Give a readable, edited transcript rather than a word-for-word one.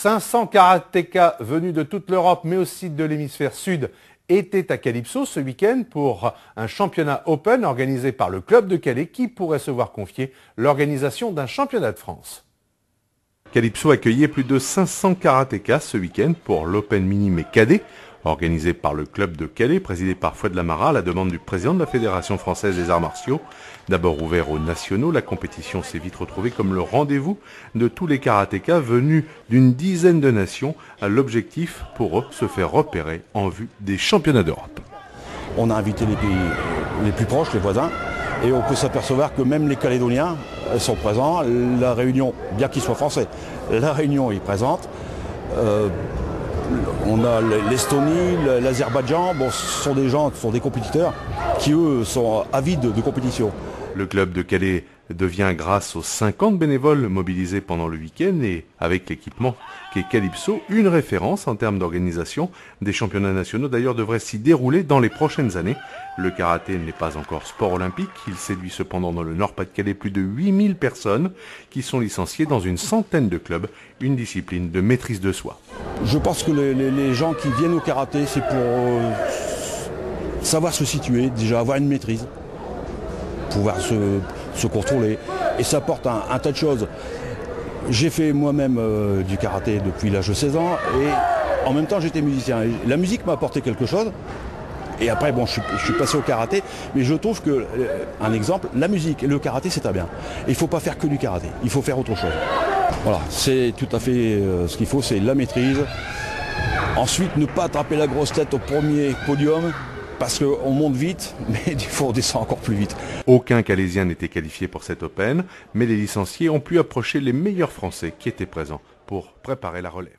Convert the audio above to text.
500 karatékas venus de toute l'Europe, mais aussi de l'hémisphère sud, étaient à Calypso ce week-end pour un championnat Open organisé par le club de Calais qui pourrait se voir confier l'organisation d'un championnat de France. Calypso accueillait plus de 500 karatékas ce week-end pour l'Open Minime et Cadet, organisé par le club de Calais, présidé par Fouad Lamara à la demande du président de la Fédération française des arts martiaux. D'abord ouvert aux nationaux, la compétition s'est vite retrouvée comme le rendez-vous de tous les karatékas venus d'une dizaine de nations. L'objectif pour eux, se faire repérer en vue des championnats d'Europe. On a invité les pays les plus proches, les voisins, et on peut s'apercevoir que même les Calédoniens sont présents. La Réunion, bien qu'ils soient français, la Réunion est présente. On a l'Estonie, l'Azerbaïdjan, bon, ce sont des gens, ce sont des compétiteurs qui eux sont avides de compétition. Le club de Calais devient, grâce aux 50 bénévoles mobilisés pendant le week-end et avec l'équipement qu'est Calypso, une référence en termes d'organisation. Des championnats nationaux d'ailleurs devraient s'y dérouler dans les prochaines années. Le karaté n'est pas encore sport olympique, il séduit cependant dans le Nord-Pas-de-Calais plus de 8000 personnes qui sont licenciées dans une centaine de clubs, une discipline de maîtrise de soi. Je pense que les gens qui viennent au karaté, c'est pour savoir se situer, déjà avoir une maîtrise, pouvoir se contrôler. Et ça apporte un tas de choses. J'ai fait moi-même du karaté depuis l'âge de 16 ans et en même temps j'étais musicien. Et la musique m'a apporté quelque chose. Et après, bon, je suis passé au karaté, mais je trouve que, un exemple, la musique et le karaté, c'est très bien. Il ne faut pas faire que du karaté, il faut faire autre chose. Voilà, c'est tout à fait ce qu'il faut, c'est la maîtrise. Ensuite, ne pas attraper la grosse tête au premier podium, parce qu'on monte vite, mais des fois on descend encore plus vite. Aucun Calaisien n'était qualifié pour cette Open, mais les licenciés ont pu approcher les meilleurs Français qui étaient présents pour préparer la relève.